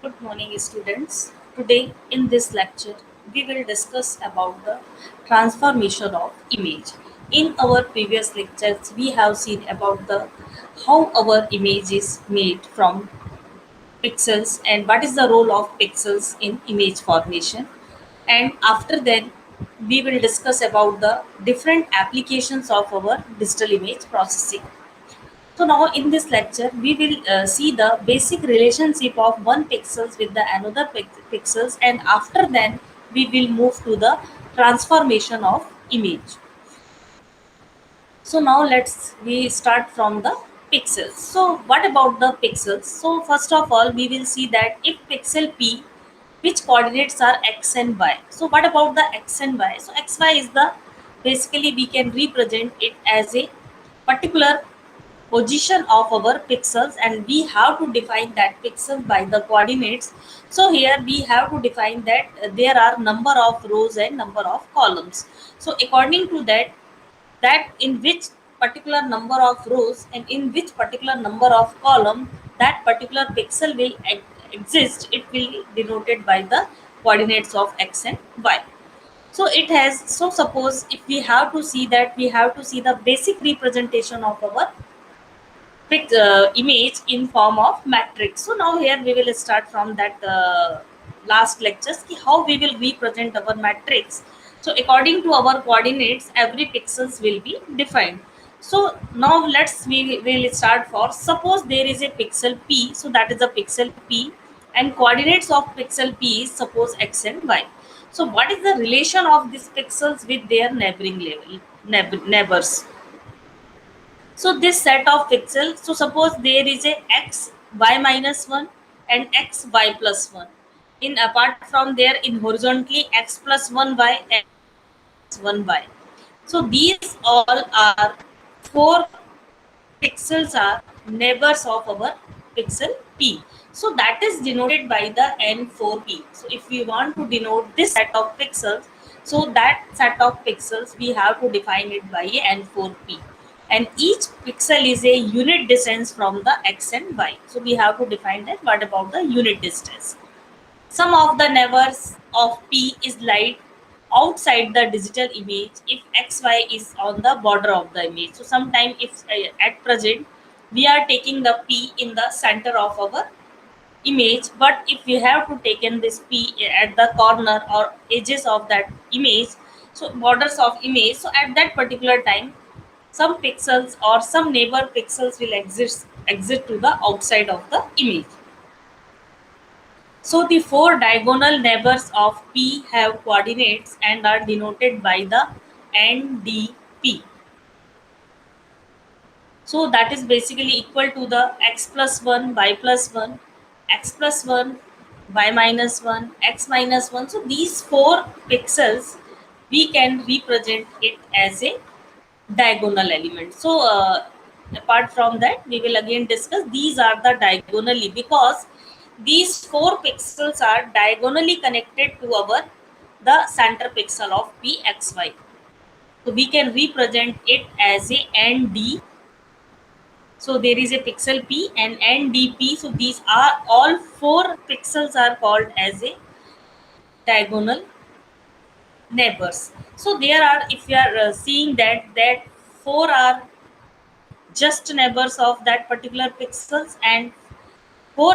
Good morning, students. Today, in this lecture, we will discuss about the transformation of image. In our previous lectures, we have seen about the how our image is made from pixels and what is the role of pixels in image formation. And after that, we will discuss about the different applications of our digital image processing. So now in this lecture, we will see the basic relationship of one pixels with the another pixels, and after then we will move to the transformation of image. So now let's we start from the pixels. So what about the pixels? So first of all, we will see that if pixel p, which coordinates are x and y. So what about the x and y? So xy is the basically we can represent it as a particular position of our pixels, and we have to define that pixel by the coordinates. So here we have to define that there are number of rows and number of columns. So according to that in which particular number of rows and in which particular number of column that particular pixel will exist, it will be denoted by the coordinates of x and y. So it has, so suppose if we have to see that, we have to see the basic representation of our image in form of matrix. So now here we will start from that last lectures how we will represent our matrix. So according to our coordinates, every pixels will be defined. So now we will start for, suppose there is a pixel p, so that is a pixel p, and coordinates of pixel p is suppose x and y. So what is the relation of these pixels with their neighboring level neighbors? So this set of pixels, so suppose there is a x y minus 1 and x y plus 1. In apart from there, in horizontally x plus 1 y, x 1 y. So these all are four pixels are neighbors of our pixel p. So that is denoted by the n4p. So if we want to denote this set of pixels, so that set of pixels we have to define it by a n4p, and each pixel is a unit distance from the x and y. So we have to define that. What about the unit distance? Some of the neighbors of P is light outside the digital image if XY is on the border of the image. So sometime if at present we are taking the P in the center of our image, but if we have to take in this P at the corner or edges of that image, so borders of image, so at that particular time some pixels or some neighbor pixels will exist to the outside of the image. So the four diagonal neighbors of P have coordinates and are denoted by the NDP. So that is basically equal to the x plus 1, y plus 1, x plus 1, y minus 1, x minus 1. So these four pixels, we can represent it as a diagonal element. So apart from that, we will again discuss these are the diagonally, because these four pixels are diagonally connected to our the center pixel of pxy. So we can represent it as a nd. So there is a pixel p and ndp. So these are all four pixels are called as a diagonal neighbors. So there are, if you are seeing that four are just neighbors of that particular pixels, and four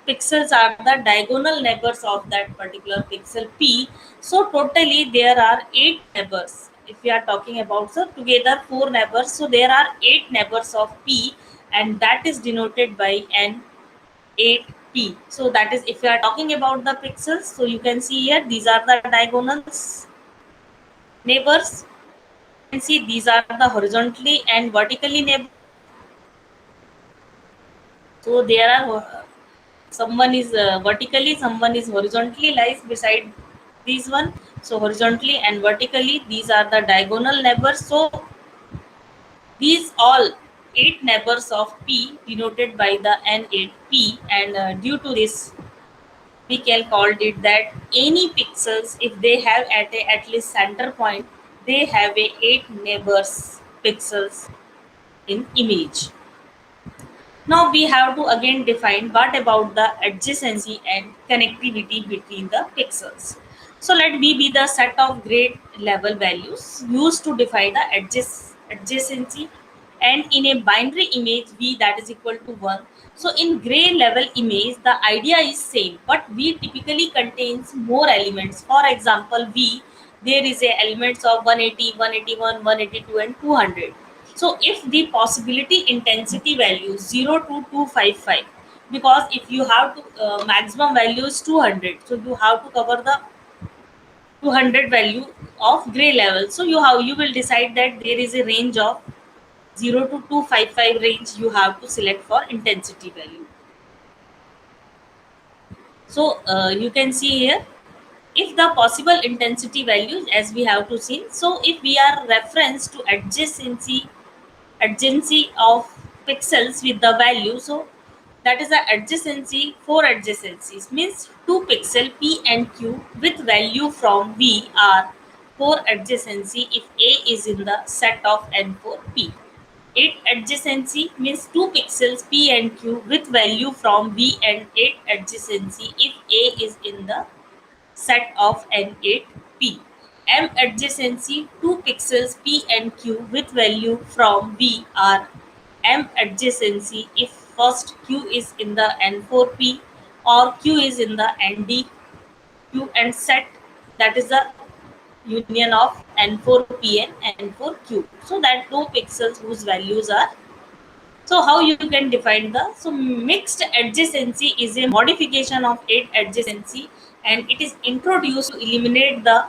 pixels are the diagonal neighbors of that particular pixel p. So totally there are eight neighbors. If we are talking about, so together four neighbors, so there are eight neighbors of p, and that is denoted by n 8p. So that is, if you are talking about the pixels, so you can see here these are the diagonals neighbors. You can see these are the horizontally and vertically neighbors. So there are someone is vertically, someone is horizontally lies beside these one. So horizontally and vertically, these are the diagonal neighbors. So these all eight neighbors of P denoted by the N8P, and due to this we can call it that any pixels, if they have at least center point, they have a eight neighbors pixels in image. Now we have to again define what about the adjacency and connectivity between the pixels. So let B be the set of grade level values used to define the adjacency, and in a binary image V that is equal to 1. So in gray level image the idea is same, but V typically contains more elements. For example, V there is a elements of 180, 181, 182 and 200. So if the possibility intensity value 0 to 255, because if you have to maximum value is 200, so you have to cover the 200 value of gray level. So you will decide that there is a range of 0 to 255 range you have to select for intensity value. So you can see here, if the possible intensity values as we have to see. So if we are reference to adjacency of pixels with the value, so that is the adjacency. Four adjacencies means two pixel p and q with value from v are four adjacency if a is in the set of n for p. 8 adjacency means two pixels p and q with value from v, and 8 adjacency if a is in the set of N8P. M adjacency, two pixels P and Q with value from V are M adjacency if first Q is in the N4P or Q is in the NDQ, and set that is the union of N4P and N4Q. So that two pixels whose values are. So how you can define the, so mixed adjacency is a modification of 8 adjacency, and it is introduced to eliminate the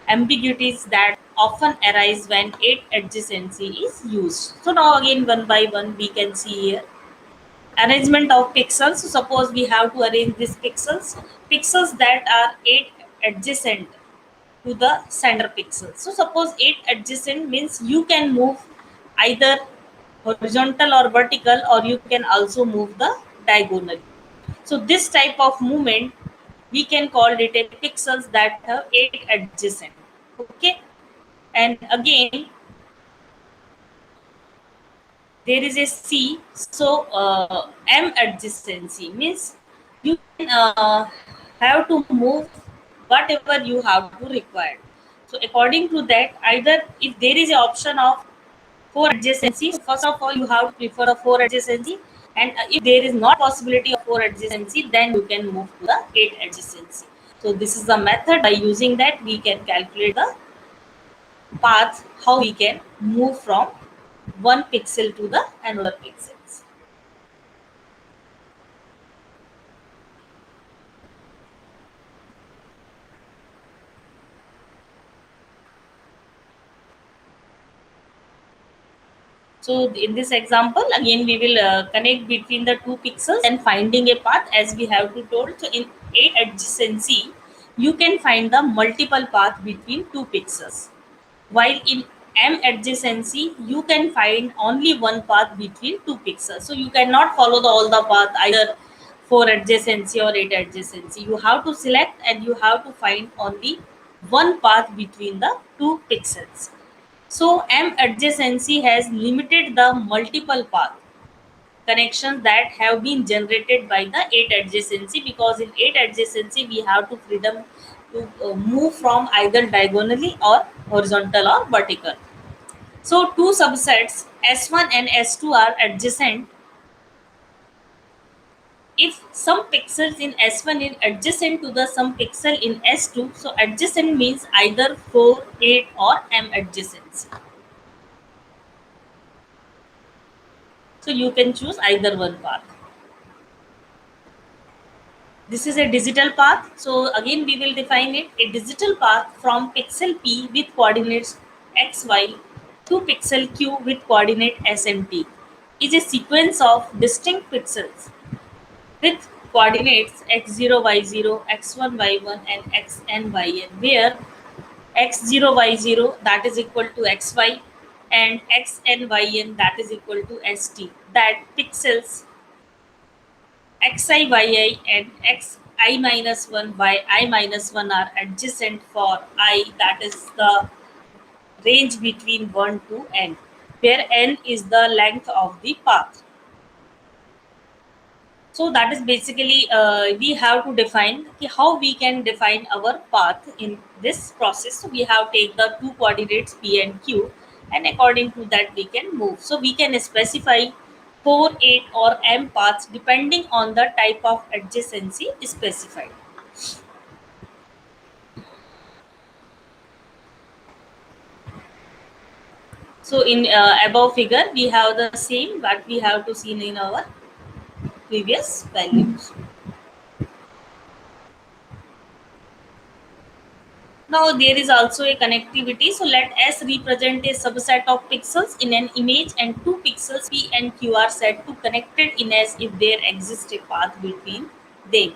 ambiguities that often arise when 8 adjacency is used. So now again one by one we can see here arrangement of pixels. So suppose we have to arrange these pixels that are 8 adjacent to the center pixel. So suppose 8 adjacent means you can move either horizontal or vertical, or you can also move the diagonally. So this type of movement we can call it a pixels that have 8 adjacent. Okay, and again there is a C. So M adjacency means you can have to move whatever you have to require. So according to that, either if there is an option of four adjacencies, first of all you have to prefer a four adjacency, and if there is not possibility of four adjacency, then you can move to the eight adjacency. So this is the method. By using that we can calculate the path, how we can move from one pixel to the another pixels. So in this example, again we will connect between the two pixels and finding a path as we have to told. So in a adjacency, you can find the multiple path between two pixels. While in M adjacency, you can find only one path between two pixels. So you cannot follow all the path either four adjacency or eight adjacency. You have to select and you have to find only one path between the two pixels. So M adjacency has limited the multiple path connections that have been generated by the 8 adjacency, because in 8 adjacency we have to freedom to move from either diagonally or horizontal or vertical. So two subsets S1 and S2 are adjacent if some pixels in S1 is adjacent to the some pixel in S2. So adjacent means either 4, 8 or M adjacency. So you can choose either one path. This is a digital path. So again we will define it. A digital path from pixel P with coordinates x, y to pixel Q with coordinate S and T is a sequence of distinct pixels with coordinates x0, y0, x1, y1 and xn, yn, where x0, y0 that is equal to xy and xn, yn that is equal to st. That pixels xi, yi and xi minus 1 by I minus 1 are adjacent for I, that is the range between 1 to n, where n is the length of the path. So that is basically we have to define how we can define our path in this process. So we have take the two coordinates p and q, and according to that we can move. So we can specify 4, 8 or m paths depending on the type of adjacency specified. So in above figure we have the same what we have to see in our previous values. Now there is also a connectivity. So let S represent a subset of pixels in an image, and two pixels P and Q are said to connected in S if there exists a path between them,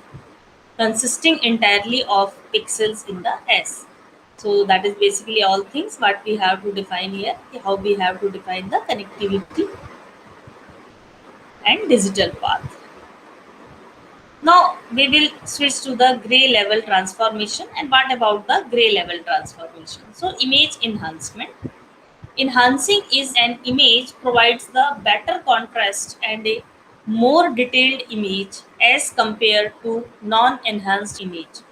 consisting entirely of pixels in the S. So that is basically all things what we have to define here, how we have to define the connectivity and digital path. Now we will switch to the gray level transformation. And what about the gray level transformation? So image enhancement. Enhancing is an image provides the better contrast and a more detailed image as compared to non-enhanced image.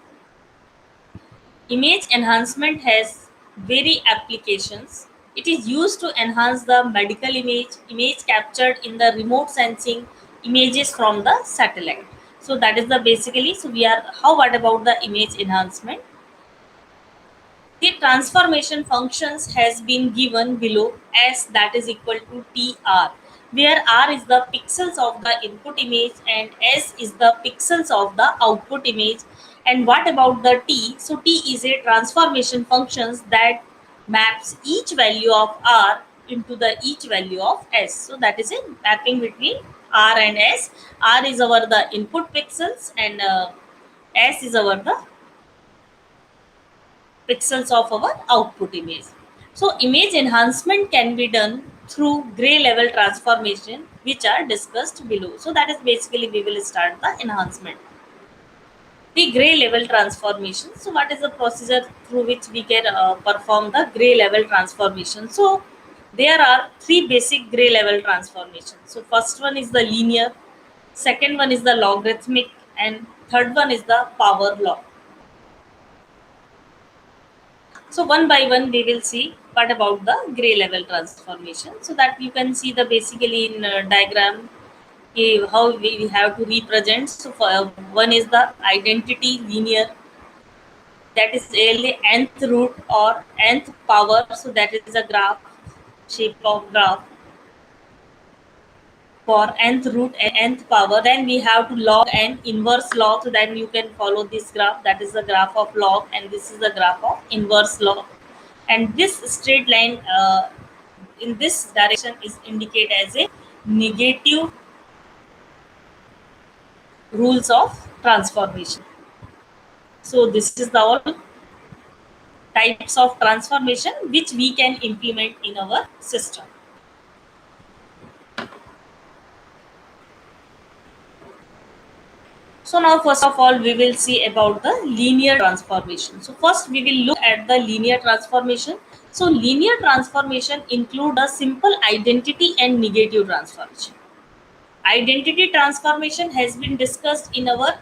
Image enhancement has very applications. It is used to enhance the medical image captured in the remote sensing images from the satellite. So that is the basically. So we are how what about the image enhancement? The transformation functions has been given below as that is equal to TR, where R is the pixels of the input image and S is the pixels of the output image. And what about the T? So T is a transformation functions that maps each value of R into the each value of S. So that is a mapping between R and S. R is our the input pixels, and S is our the pixels of our output image. So image enhancement can be done through gray level transformation which are discussed below. So that is basically we will start the enhancement. The gray level transformation. So what is the procedure through which we can perform the gray level transformation? So there are three basic gray level transformations. So first one is the linear, second one is the logarithmic, and third one is the power law. So one by one we will see what about the gray level transformation, so that you can see the basically in diagram how we have to represent. So for one is the identity linear, that is really nth root or nth power. So that is a graph, shape of graph for nth root and nth power. Then we have to log and inverse log, so that you can follow this graph, that is the graph of log, and this is the graph of inverse log. And this straight line in this direction is indicated as a negative rules of transformation. So this is the all types of transformation which we can implement in our system. So now first of all we will see about the linear transformation. So first we will look at the linear transformation. So linear transformation include a simple identity and negative transformation. Identity transformation has been discussed in our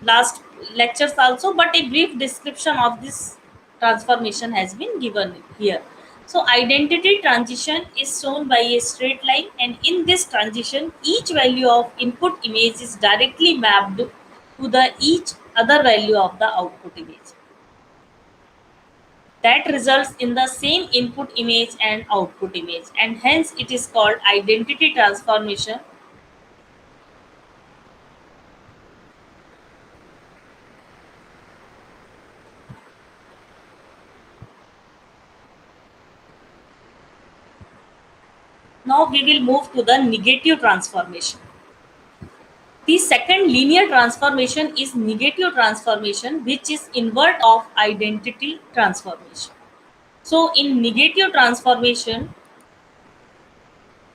last lectures also, but a brief description of this transformation has been given here. So identity transition is shown by a straight line, and in this transition each value of input image is directly mapped to the each other value of the output image. That results in the same input image and output image, and hence it is called identity transformation. Now we will move to the negative transformation. The second linear transformation is negative transformation, which is invert of identity transformation. So in negative transformation,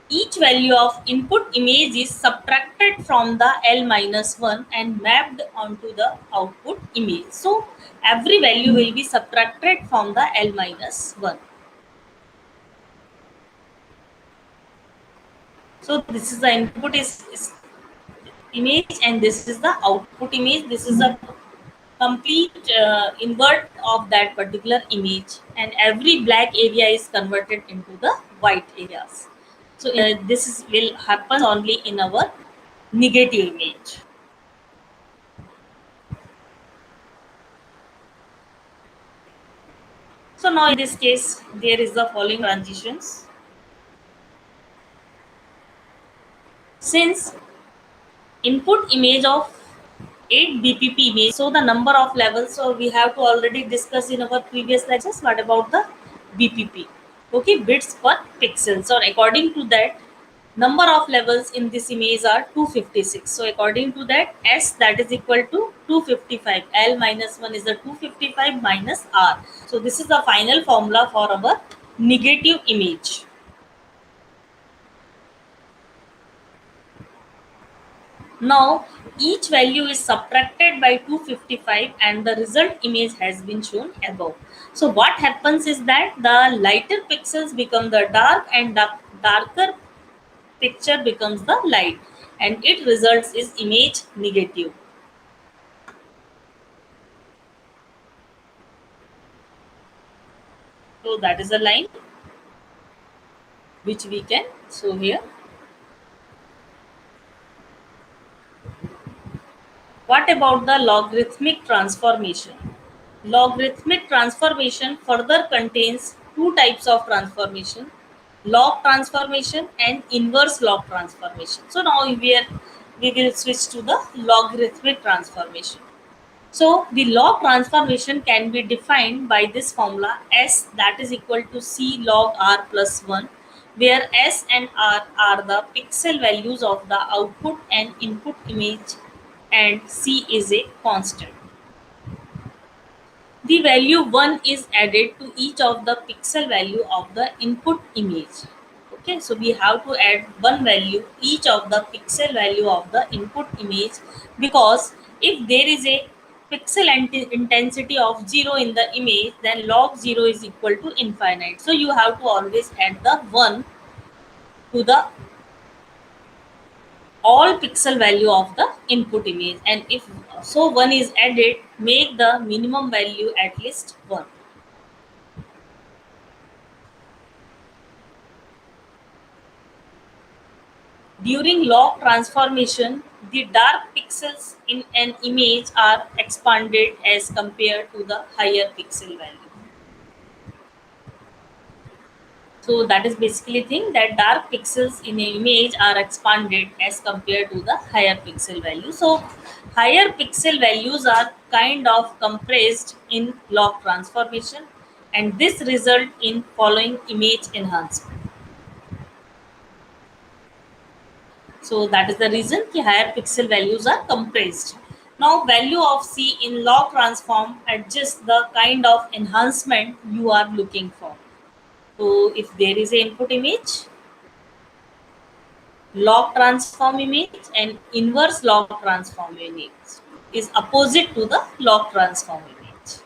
each value of input image is subtracted from the L minus 1 and mapped onto the output image. So every value will be subtracted from the L minus 1. So this is the input is image and this is the output image. This is a complete invert of that particular image, and every black area is converted into the white areas. So this is will happen only in our negative image. So now in this case there is the following transitions. Since input image of 8 bpp image, so the number of levels, so we have to already discuss in our previous lectures what about the bpp. Okay, bits per pixel. So according to that, number of levels in this image are 256. So according to that, s that is equal to 255, l minus 1 is the 255 minus r. So this is the final formula for our negative image. Now each value is subtracted by 255 and the result image has been shown above. So what happens is that the lighter pixels become the dark and the darker picture becomes the light, and it results is image negative. So that is a line which we can show here. What about the logarithmic transformation? Logarithmic transformation further contains two types of transformation: log transformation and inverse log transformation. So now we will switch to the logarithmic transformation. So the log transformation can be defined by this formula S that is equal to C log R plus 1, where S and R are the pixel values of the output and input image and C is a constant. The value 1 is added to each of the pixel value of the input image. Okay, so we have to add one value each of the pixel value of the input image, because if there is a pixel intensity of 0 in the image, then log 0 is equal to infinite. So you have to always add the 1 to the all pixel value of the input image, and if so 1 is added, make the minimum value at least 1. During log transformation, the dark pixels in an image are expanded as compared to the higher pixel value. So that is basically thing that dark pixels in an image are expanded as compared to the higher pixel value. So higher pixel values are kind of compressed in log transformation, and this result in following image enhancement. So that is the reason the higher pixel values are compressed. Now value of C in log transform adjusts the kind of enhancement you are looking for. So if there is an input image, log transform image and inverse log transform image is opposite to the log transform image.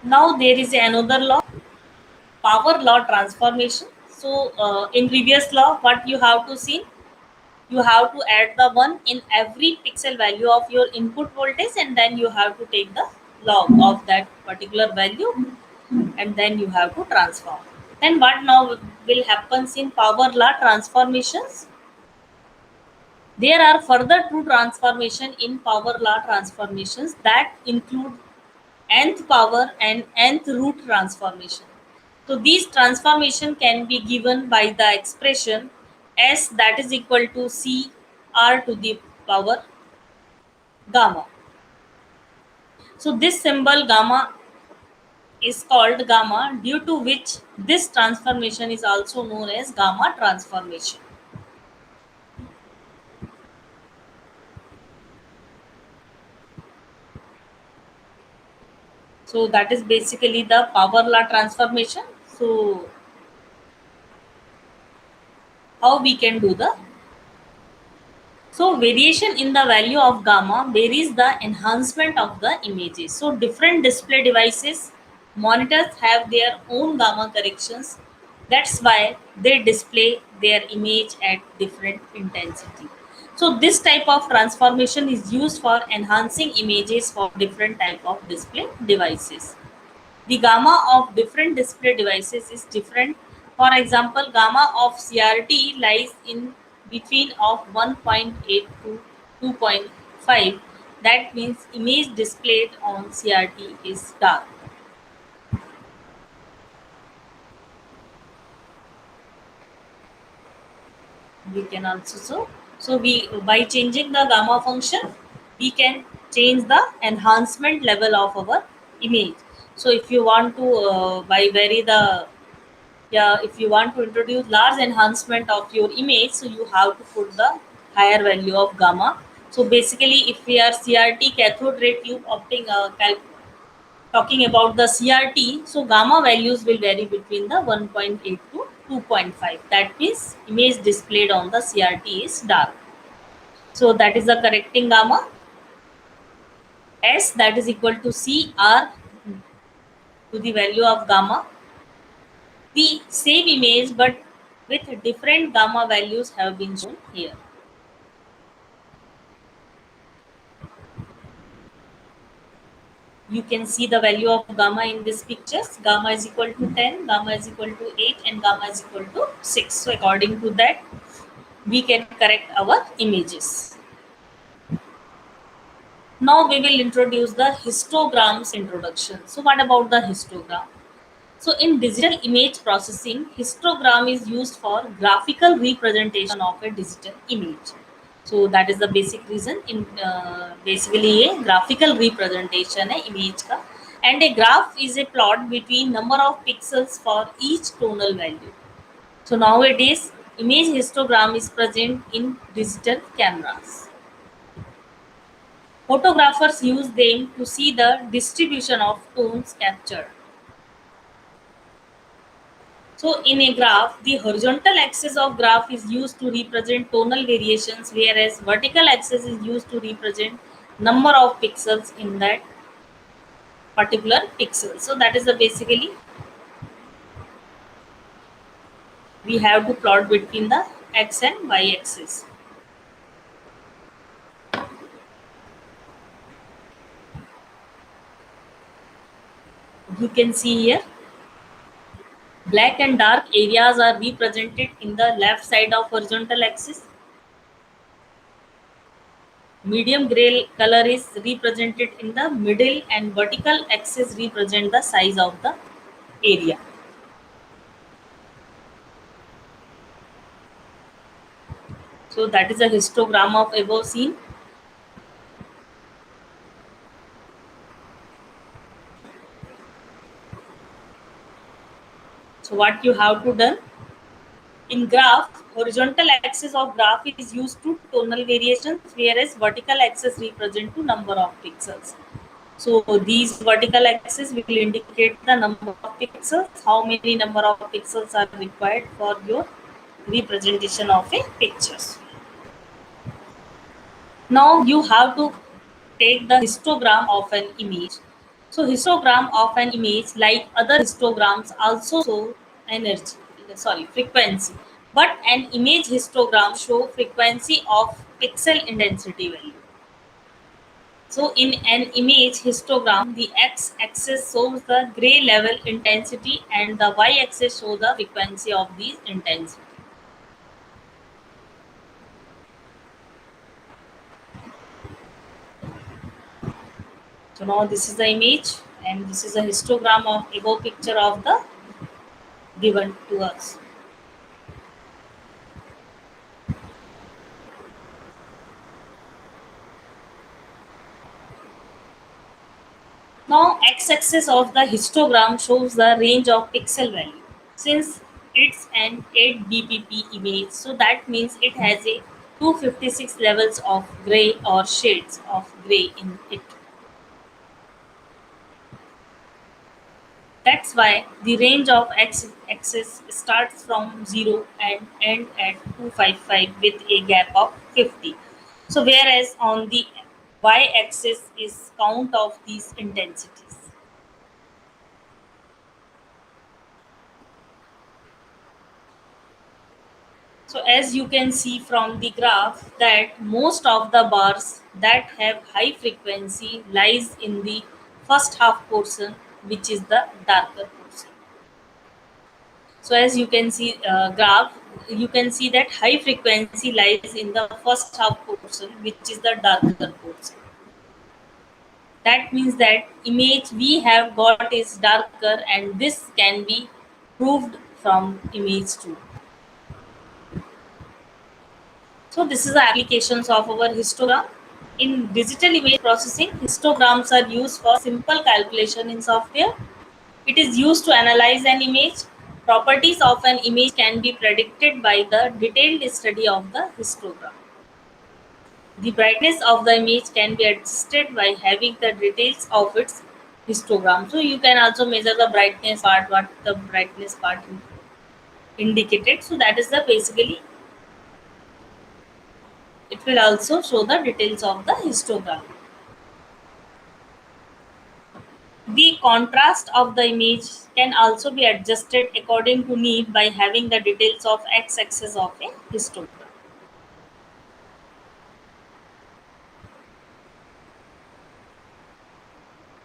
Now there is another law, power law transformation. So in previous law, what you have to see, you have to add the 1 in every pixel value of your input voltage, and then you have to take the log of that particular value, and then you have to transform. Then what now will happens in power law transformations? There are further two transformation in power law transformations that include nth power and nth root transformation. So these transformation can be given by the expression S that is equal to C R to the power gamma. So this symbol gamma is called gamma, due to which this transformation is also known as gamma transformation. So that is basically the power law transformation. So how we can do the, so variation in the value of gamma varies the enhancement of the images. So different display devices, monitors have their own gamma corrections That's why they display their image at different intensity. So this type of transformation is used for enhancing images for different type of display devices. The gamma of different display devices is different. For example, gamma of CRT lies in between of 1.8 to 2.5. That means image displayed on CRT is dark. We can also so we by changing the gamma function, we can change the enhancement level of our image. So if you want to by vary the, yeah, if you want to introduce large enhancement of your image, so you have to put the higher value of gamma. So basically, if we are CRT cathode ray tube opting talking about the CRT, so gamma values will vary between the 1.8 to 2.5. That means image displayed on the CRT is dark. So that is the correcting gamma. S, that is equal to CR to the value of gamma. The same image but with different gamma values have been shown here. You can see the value of gamma in these pictures. Gamma is equal to 10, gamma is equal to 8, and gamma is equal to 6. So according to that, we can correct our images. Now we will introduce the histograms introduction. So what about the histogram? So in digital image processing, histogram is used for graphical representation of a digital image. So that is the basic reason. In basically a graphical representation है image का, and a graph is a plot between number of pixels for each tonal value. So nowadays, image histogram is present in digital cameras. Photographers use them to see the distribution of tones captured. So in a graph, the horizontal axis of graph is used to represent tonal variations, whereas vertical axis is used to represent number of pixels in that particular pixel. So that is the basically we have to plot between the x and y axis. You can see here black and dark areas are represented in the left side of horizontal axis. Medium gray color is represented in the middle, and vertical axis represent the size of the area. So that is a histogram of above scene. So what you have to done in graph, horizontal axis of graph is used to tonal variations, whereas vertical axis represent to number of pixels. So these vertical axis will indicate the number of pixels, how many number of pixels are required for your representation of a pictures. Now you have to take the histogram of an image. So histogram of an image, like other histograms, also show energy, sorry, frequency. But an image histogram show frequency of pixel intensity value. So in an image histogram, the x-axis shows the gray level intensity and the y-axis shows the frequency of these intensity. So now this is the image and this is a histogram of above picture of the given to us. Now x-axis of the histogram shows the range of pixel value. Since it's an 8 bpp image, so that means it has a 256 levels of gray or shades of gray in it. That's why the range of x-axis starts from 0 and end at 255 with a gap of 50. So whereas on the y-axis is count of these intensities. So as you can see from the graph that most of the bars that have high frequency lies in the first half portion, which is the darker portion. So as you can see graph, you can see that high frequency lies in the first half portion, which is the darker portion. That means that image we have got is darker, and this can be proved from image 2. So this is the applications of our histogram. In digital image processing, histograms are used for simple calculation in software. It is used to analyze an image. Properties of an image can be predicted by the detailed study of the histogram. The brightness of the image can be adjusted by having the details of its histogram. So you can also measure the brightness part, what the brightness part indicated. So that is the basically it will also show the details of the histogram. The contrast of the image can also be adjusted according to need by having the details of x-axis of a histogram.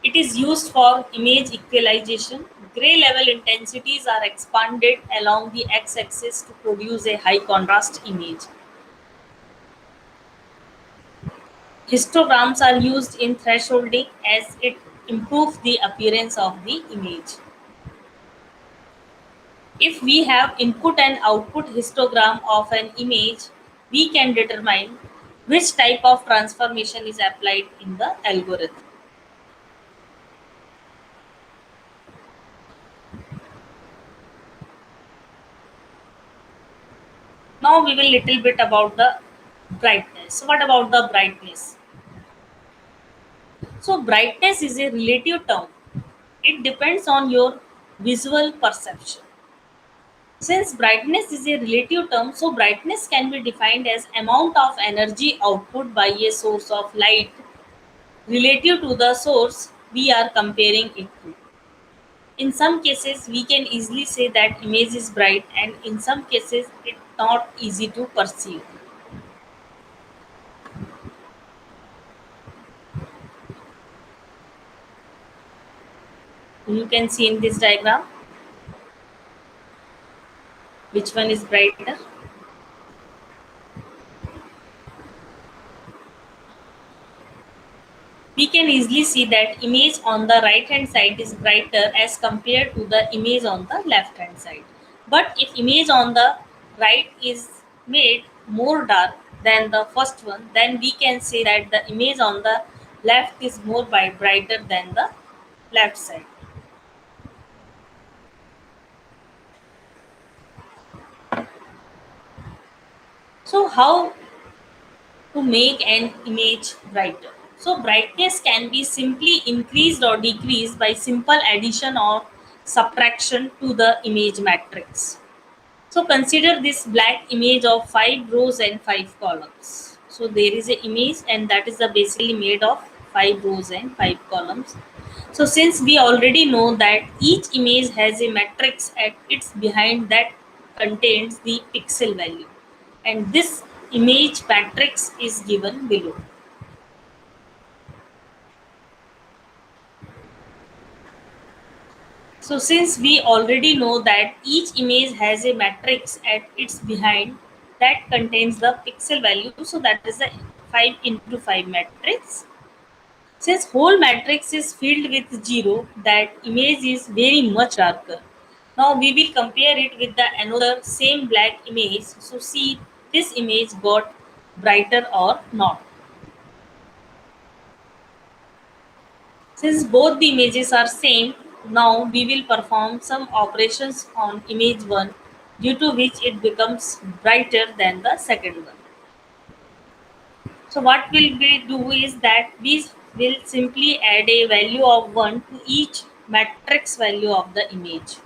It is used for image equalization. Gray level intensities are expanded along the x-axis to produce a high contrast image. Histograms are used in thresholding as it improves the appearance of the image. If we have input and output histogram of an image, we can determine which type of transformation is applied in the algorithm. Now we will little bit about the brightness. So what about the brightness? So brightness is a relative term. It depends on your visual perception. Since brightness is a relative term, so brightness can be defined as amount of energy output by a source of light relative to the source we are comparing it to. In some cases, we can easily say that image is bright, and in some cases, it's not easy to perceive. You can see in this diagram which one is brighter. We can easily see that image on the right hand side is brighter as compared to the image on the left hand side. But if image on the right is made more dark than the first one, then we can say that the image on the left is more brighter than the left side. So how to make an image brighter? So brightness can be simply increased or decreased by simple addition or subtraction to the image matrix. So consider this black image of 5 rows and 5 columns. So there is an image, and that is basically made of 5 rows and 5 columns. So since we already know that each image has a matrix at its behind that contains the pixel value, and this image matrix is given below. So since we already know that each image has a matrix at its behind that contains the pixel value, so that is a 5 into 5 matrix. Since whole matrix is filled with 0, that image is very much darker. Now we will compare it with the another same black image. So see this image got brighter or not. Since both the images are same, now we will perform some operations on image 1 due to which it becomes brighter than the second one. So what will we do is that we will simply add a value of 1 to each matrix value of the image.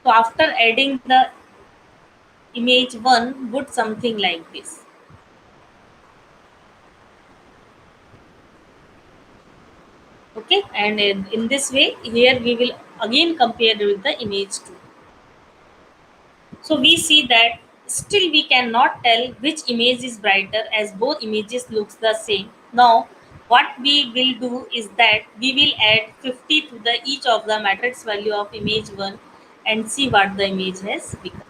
So after adding the image 1 would something like this. Okay, and in this way here we will again compare with the image 2. So we see that still we cannot tell which image is brighter as both images looks the same. Now what we will do is that we will add 50 to the each of the matrix value of image 1 and see what the image has become.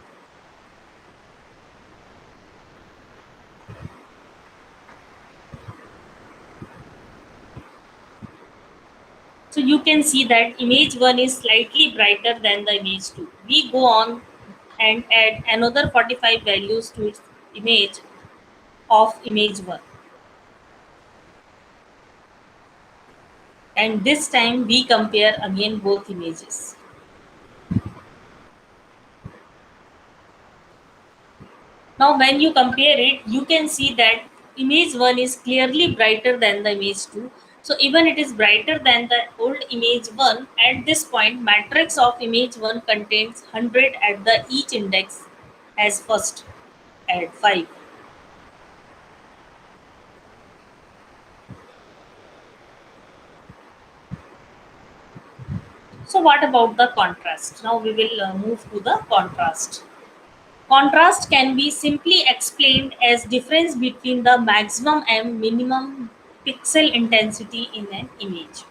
So you can see that image 1 is slightly brighter than the image 2. We go on and add another 45 values to its image of image 1, and this time we compare again both images. Now when you compare it, you can see that image 1 is clearly brighter than the image 2. So even it is brighter than the old image 1, at this point matrix of image 1 contains 100 at the each index as first, add 5. So what about the contrast? Now we will move to the contrast. Contrast can be simply explained as difference between the maximum and minimum pixel intensity in an image.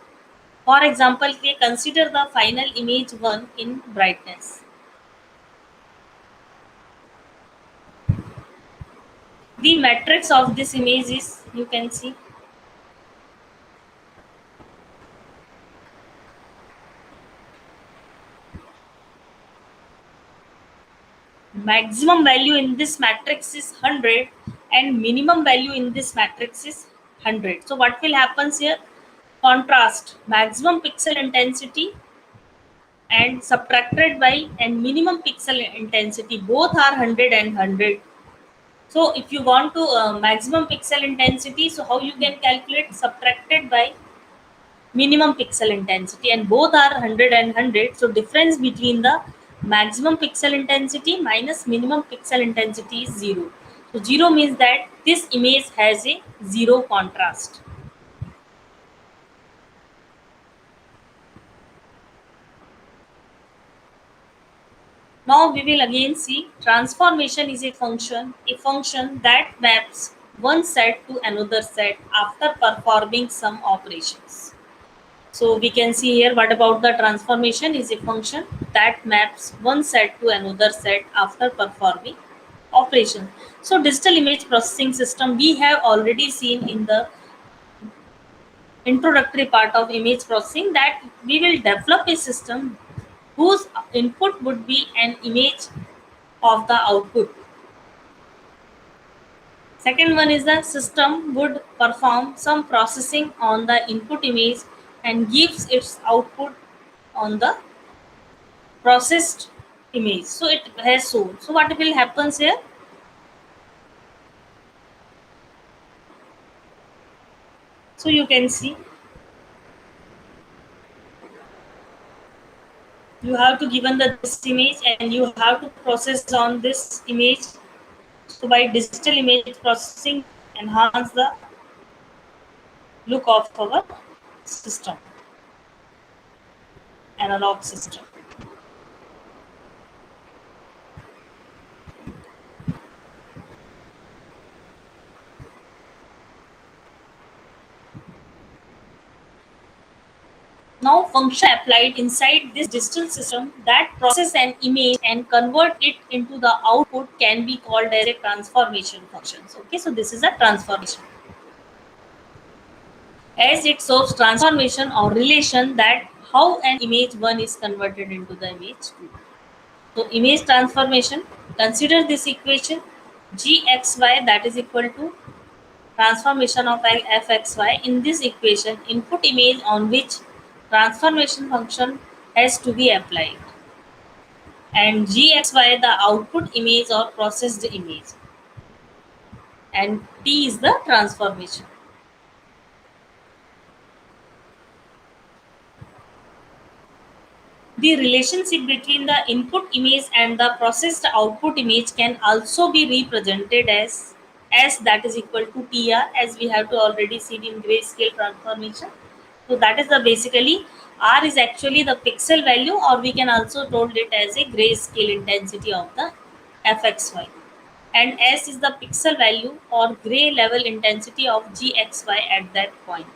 For example, consider the final image 1 in brightness. The matrix of this image is, you can see, maximum value in this matrix is 100 and minimum value in this matrix is 100. So what will happen here? Contrast maximum pixel intensity and subtracted by and minimum pixel intensity both are 100 and 100. So if you want to maximum pixel intensity, so how you can calculate? Subtracted by minimum pixel intensity, and both are 100 and 100. So difference between the maximum pixel intensity minus minimum pixel intensity is 0. So 0 means that this image has a zero contrast. Now we will again see transformation is a function that maps one set to another set after performing some operations. So we can see here what about the transformation is a function that maps one set to another set after performing operation. So digital image processing system, we have already seen in the introductory part of image processing that we will develop a system whose input would be an image of the output. Second one is the system would perform some processing on the input image and gives its output on the processed image. So it has so. So what will happen here? So you can see you have to given the this image and you have to process on this image. So by digital image processing, enhance the look of our system, analog system. Now function applied inside this digital system that process an image and convert it into the output can be called as a transformation functions. Okay, so this is a transformation, as it serves transformation or relation that how an image 1 is converted into the image 2. So image transformation, consider this equation gxy that is equal to transformation of fxy. In this equation, input image on which transformation function has to be applied, and gxy the output image or processed image, and t is the transformation. The relationship between the input image and the processed output image can also be represented as S that is equal to TR, as we have to already seen in grayscale transformation. So that is the basically R is actually the pixel value, or we can also told it as a grayscale intensity of the fxy. and S is the pixel value or gray level intensity of GXY at that point.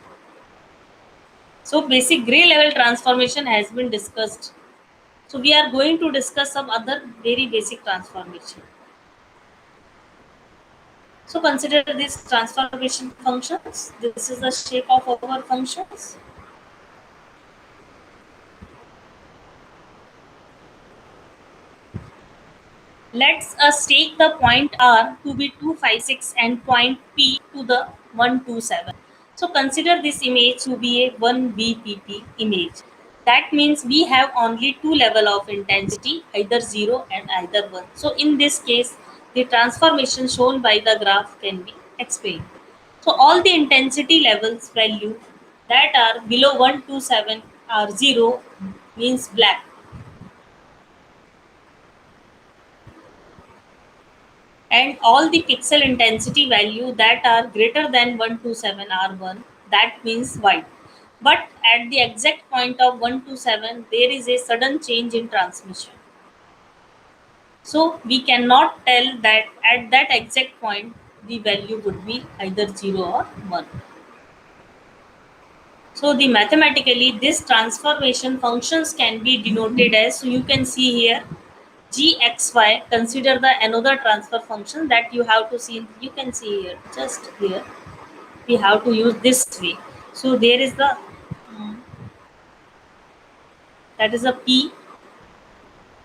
So basic gray level transformation has been discussed. So we are going to discuss some other very basic transformation. So consider these transformation functions. This is the shape of our functions. Let's us take the point R to be 256 and point P to the 127. So consider this image to be a 1 BPP image. That means we have only two level of intensity, either 0 and either 1. So in this case, the transformation shown by the graph can be explained. So all the intensity levels value that are below 127 are 0 means black, and all the pixel intensity value that are greater than 127 are 1, that means white. But at the exact point of 127 there is a sudden change in transmission, so we cannot tell that at that exact point the value would be either 0 or 1. So the mathematically this transformation functions can be denoted as, so you can see here gxy. Consider the another transfer function that you have to see, you can see here, just here we have to use this way. So there is the that is a p,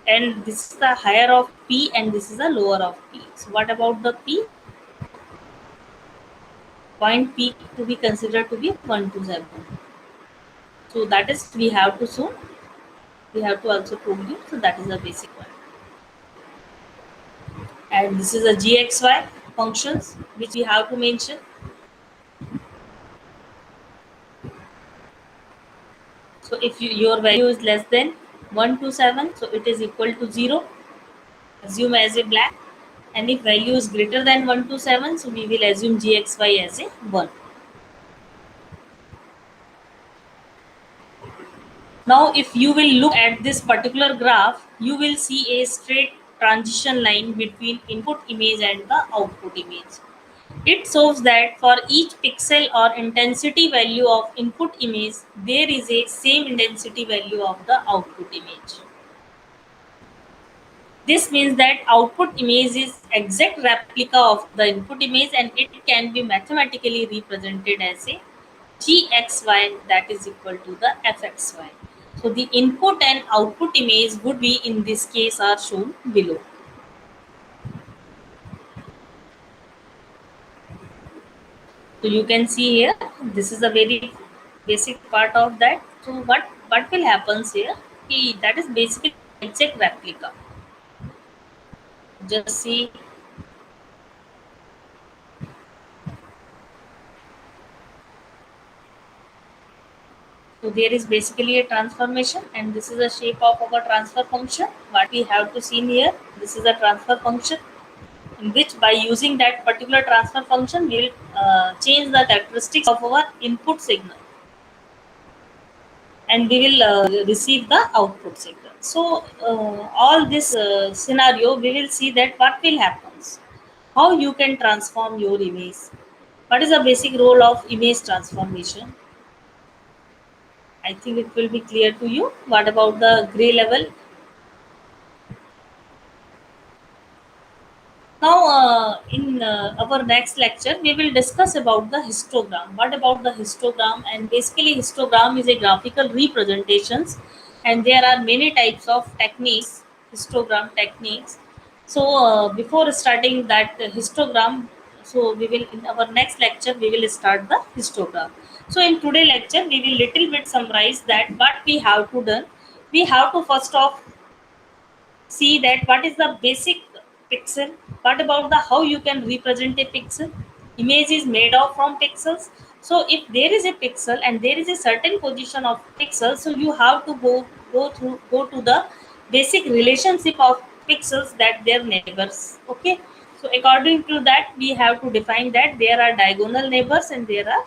and this is the higher of p and this is the lower of p. So what about the p? Point p to be considered to be 127. So that is we have to soon, we have to also prove you. So that is the basic one. And this is a gxy functions which we have to mention. So if your value is less than 127, so it is equal to 0, assume as a black. And if value is greater than 127, so we will assume gxy as a 1. Now if you will look at this particular graph, you will see a straight transition line between input image and the output image. It shows that for each pixel or intensity value of input image, there is a same intensity value of the output image. This means that output image is exact replica of the input image, and it can be mathematically represented as a gxy that is equal to the fxy. So the input and output image would be in this case are shown below. So you can see here, this is a very basic part of that. So what will happens here? That is basically exact replica. Just see. So there is basically a transformation, and this is the shape of our transfer function. What we have to see here, this is a transfer function in which by using that particular transfer function, we will change the characteristics of our input signal, and we will receive the output signal. So all this scenario, we will see that what will happens, how you can transform your image. What is the basic role of image transformation? I think it will be clear to you. What about the gray level? Now, in our next lecture, we will discuss about the histogram. What about the histogram? And basically, histogram is a graphical representations, and there are many types of techniques, histogram techniques. So, before starting that histogram, so we will in our next lecture we will start the histogram. So, in today lecture, we will little bit summarize that what we have to done. We have to first off see that what is the basic pixel, what about the how you can represent a pixel. Image is made of from pixels. So if there is a pixel and there is a certain position of pixel, so you have to go to the basic relationship of pixels that their neighbors. Okay, so according to that we have to define that there are diagonal neighbors and there are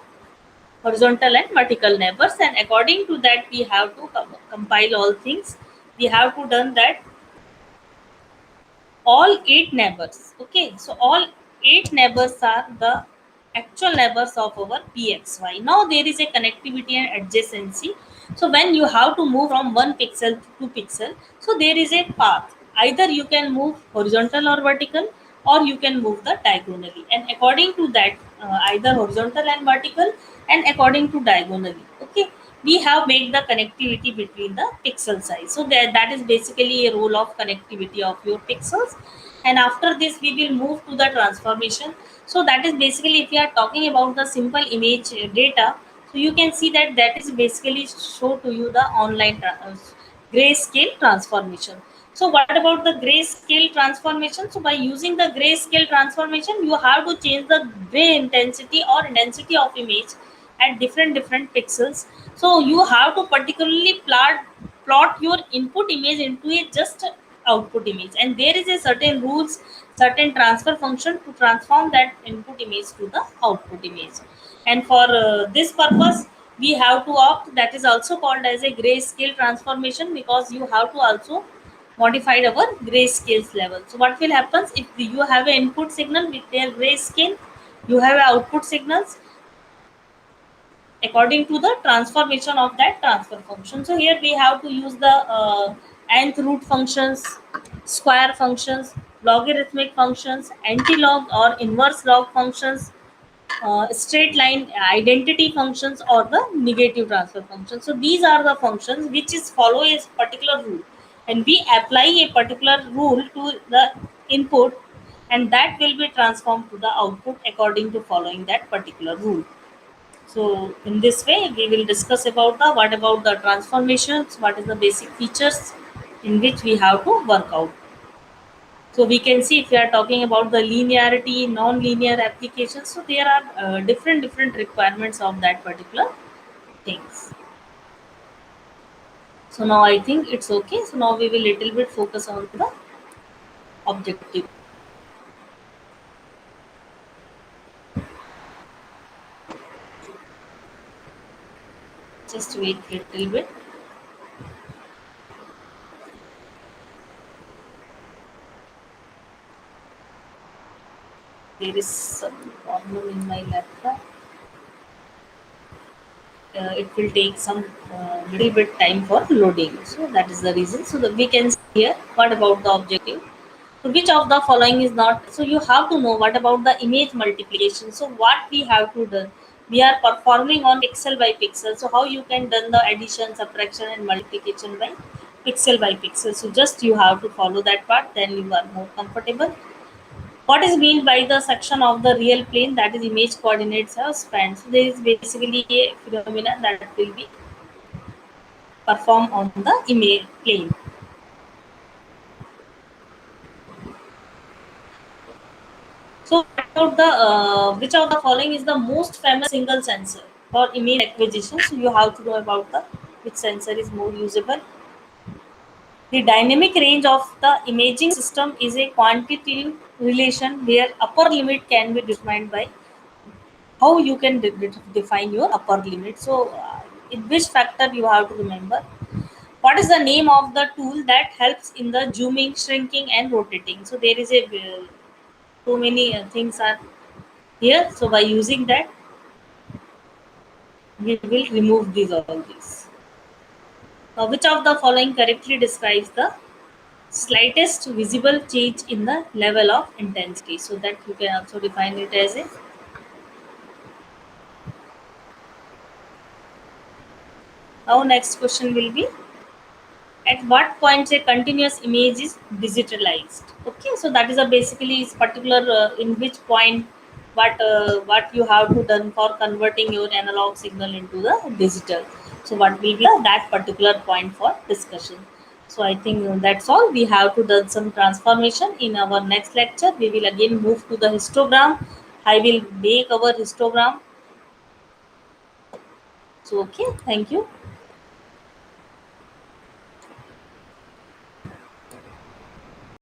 horizontal and vertical neighbors, and according to that we have to compile all things. We have to done that all 8 neighbors. Okay, so all 8 neighbors are the actual neighbors of our pxy. Now there is a connectivity and adjacency. So when you have to move from one pixel to two pixel, so there is a path. Either you can move horizontal or vertical, or you can move the diagonally. And according to that, either horizontal and vertical, and according to diagonally. Okay, we have made the connectivity between the pixel size. So that is basically a role of connectivity of your pixels. And after this we will move to the transformation. So that is basically, if you are talking about the simple image data, so you can see that that is basically show to you the online grayscale transformation. So what about the grayscale transformation? So by using the grayscale transformation, you have to change the gray intensity or intensity of image at different pixels. So you have to particularly plot your input image into a just output image, and there is a certain rules, certain transfer function to transform that input image to the output image. And for this purpose we have to opt, that is also called as a grayscale transformation, because you have to also modify our grayscale level. So what will happen if you have an input signal with their grayscale, you have output signals according to the transformation of that transfer function. So here we have to use the nth root functions, square functions, logarithmic functions, anti-log or inverse log functions, straight line identity functions, or the negative transfer functions. So these are the functions which is follow a particular rule, and we apply a particular rule to the input, and that will be transformed to the output according to following that particular rule. So in this way, we will discuss about the what about the transformations, what is the basic features in which we have to work out. So we can see if we are talking about the linearity, non-linear applications. So there are different requirements of that particular things. So now I think it's okay. So now we will little bit focus on the objective. Just wait little bit. There is some problem in my laptop. It will take some little bit time for loading. So that is the reason. So that we can see here what about the objective. So which of the following is not? So you have to know what about the image multiplication. So what we have to do? We are performing on pixel by pixel. So how you can done the addition, subtraction, and multiplication by pixel by pixel. So just you have to follow that part. Then you are more comfortable. What is meant by the section of the real plane, that is image coordinates have spanned. So there is basically a phenomenon that will be performed on the image plane. So about the which of the following is the most famous single sensor for image acquisition? So you have to know about the which sensor is more usable. The dynamic range of the imaging system is a quantitative relation where upper limit can be determined by how you can define your upper limit. So in which factor you have to remember, what is the name of the tool that helps in the zooming, shrinking, and rotating? So there is a so many things are here. So by using that, we will remove these all these. Which of the following correctly describes the slightest visible change in the level of intensity? So that you can also define it as a. Now next question will be, at what point a continuous image is digitalized? Okay, so that is a basically is particular in which point what you have to done for converting your analog signal into the digital. So what will be that particular point for discussion? So I think that's all. We have to done some transformation. In our next lecture we will again move to the histogram. I will make our histogram. So okay, thank you.